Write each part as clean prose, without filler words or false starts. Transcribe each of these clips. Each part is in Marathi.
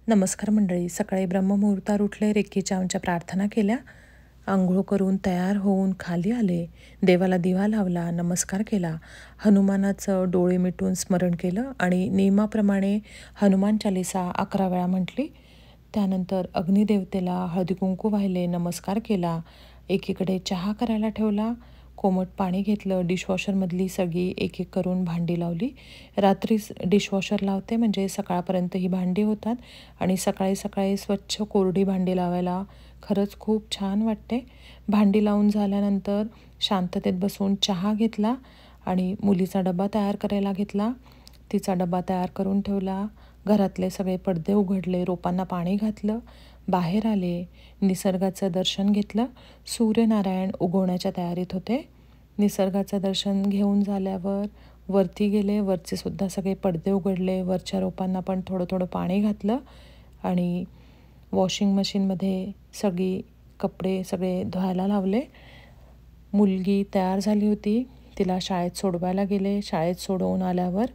नमस्कार मंडळी. सकाळी ब्रह्ममुहूर्तावर उठले, रेकीच्या आमच्या प्रार्थना केल्या, आंघोळ करून तयार होऊन खाली आले, देवाला दिवा लावला, नमस्कार केला, हनुमानाचं डोळे मिटून स्मरण केलं आणि नियमाप्रमाणे हनुमान चालीसा 11 वेळा म्हटली. त्यानंतर अग्निदेवतेला हळदी कुंकू वाहिले, नमस्कार केला, एकीकडे चहा करायला ठेवला, कोमट पाणी घेतलं, डिशवॉशरमधली सगळी एक एक करून भांडी लावली. रात्रीच डिशवॉशर लावते म्हणजे सकाळपर्यंत ही भांडी होतात आणि सकाळी सकाळी स्वच्छ कोरडी भांडी लावायला खरंच खूप छान वाटते. भांडी लावून झाल्यानंतर शांततेत बसून चहा घेतला आणि मुलीचा डबा तयार करायला घेतला. तिचा डबा तयार करून ठेवला, घरातले सगळे पडदे उघडले, रोपांना पाणी घातलं, बाहेर आले, निसर्गाचं दर्शन घेतलं. सूर्यनारायण उगवण्याच्या तयारीत होते. निसर्गाचं दर्शन घेऊन झाल्यावर वरती गेले, वरचे सुद्धा सगळे पडदे उघडले, वरच्या रोपांना पण थोडं थोडं पाणी घातलं आणि वॉशिंग मशीनमध्ये सगळी कपडे सगळे धुवायला लावले. मुलगी तयार झाली होती, तिला शाळेत सोडवायला गेले. शाळेत सोडवून आल्यावर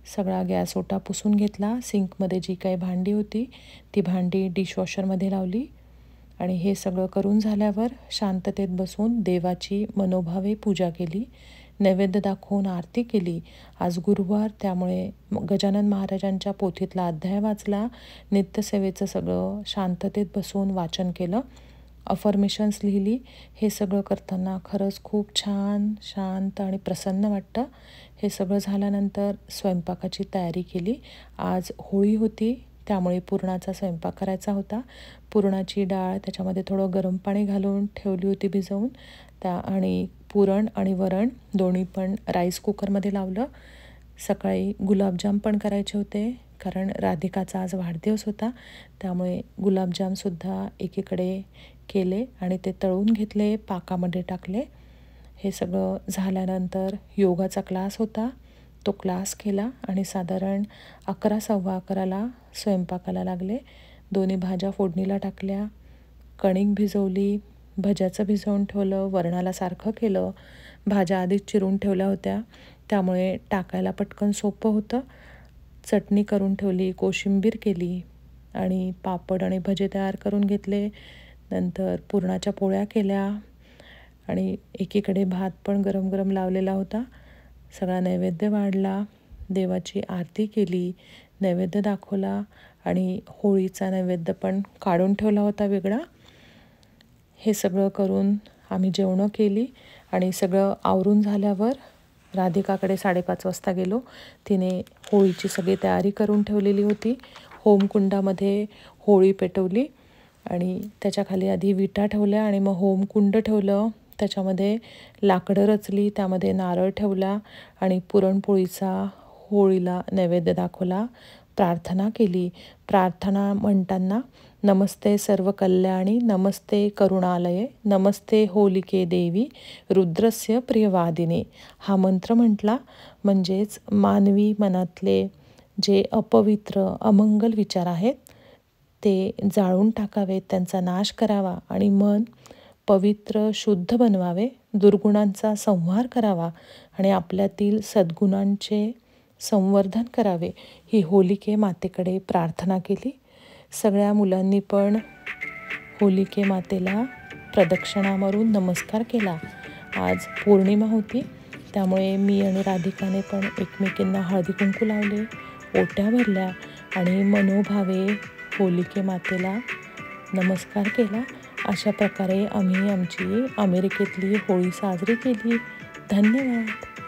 सगळा गॅस ओटा पुसून घेतला. सिंकमध्ये जी काही भांडी होती ती भांडी डिशवॉशरमध्ये लावली आणि हे सगळं करून झाल्यावर शांततेत बसून देवाची मनोभावे पूजा केली, नैवेद्य दाखवून आरती केली. आज गुरुवार त्यामुळे गजानन महाराजांच्या पोथीतला अध्याय वाचला, नित्यसेवेचं सगळं शांततेत बसून वाचन केलं, अफर्मेशन्स लिहिली. हे सगळं करताना खरंच खूप छान, शांत आणि प्रसन्न वाटतं. हे सगळं झाल्यानंतर स्वयंपाकाची तयारी केली. आज होळी होती त्यामुळे पुरणाचा स्वयंपाक करायचा होता. पुरणाची डाळ त्याच्यामध्ये थोडं गरम पाणी घालून ठेवली होती भिजवून, आणि पुरण आणि वरण दोन्ही पण राईस कुकरमध्ये लावलं. सकाळी गुलाबजाम पण करायचे होते कारण राधिकाचा आज वाढदिवस होता, त्यामुळे गुलाबजामसुद्धा एकीकडे केले आणि ते तळून घेतले, पाकामध्ये टाकले. हे सगळं झाल्यानंतर योगाचा क्लास होता, तो क्लास केला आणि साधारण 11, 11:15 स्वयंपाकाला लागले. दोन्ही भाज्या फोडणीला टाकल्या, कणिक भिजवली, भज्याचं भिजवून ठेवलं, वरणाला सारखं केलं. भाज्या आधीच चिरून ठेवल्या होत्या त्यामुळे टाकायला पटकन सोपं होतं. चटणी करून ठेवली, कोशिंबीर केली आणि पापड आणि भजे तयार करून घेतले. नंतर पुरणाच्या पोळ्या केल्या आणि एकीकडे भात पण गरम गरम लावलेला होता. सगळा नैवेद्य वाढला, देवाची आरती केली, नैवेद्य दाखवला आणि होळीचा नैवेद्य पण काढून ठेवला होता वेगळा. हे सगळं करून आम्ही जेवणं केली आणि सगळं आवरून झाल्यावर राधिकाकडे 5:30 वाजता गेलो. तिने होळीची सगळी तयारी करून ठेवलेली होती. होमकुंडामध्ये होळी पेटवली आणि त्याच्याखाली आधी विटा ठेवल्या आणि मग होमकुंड ठेवलं. त्याच्यामध्ये लाकडं रचली, त्यामध्ये नारळ ठेवला आणि पुरणपोळीचा होळीला नैवेद्य दाखवला, प्रार्थना केली. प्रार्थना म्हणताना नमस्ते सर्व कल्याणी, नमस्ते करुणालये, नमस्ते होलिके देवी, रुद्रस्य प्रियवादिने हा मंत्र म्हटला. म्हणजेच मानवी मनातले जे अपवित्र अमंगल विचार आहेत ते जाळून टाकावेत, त्यांचा नाश करावा आणि मन पवित्र शुद्ध बनवावे, दुर्गुणांचा संहार करावा आणि आपल्यातील सद्गुणांचे संवर्धन करावे, ही होलिके मातेकडे प्रार्थना केली. सगळ्या मुलांनी पण होलिके मातेला प्रदक्षिणा मारून नमस्कार केला. आज पौर्णिमा होती त्यामुळे मी आणि राधिकाने पण एकमेकींना हळदी कुंकू लावले, ओट्या भरल्या आणि मनोभावे होलिके मातेला नमस्कार केला. अशा प्रकारे आम्ही आमची अमेरिकेतली होळी साजरी केली. धन्यवाद.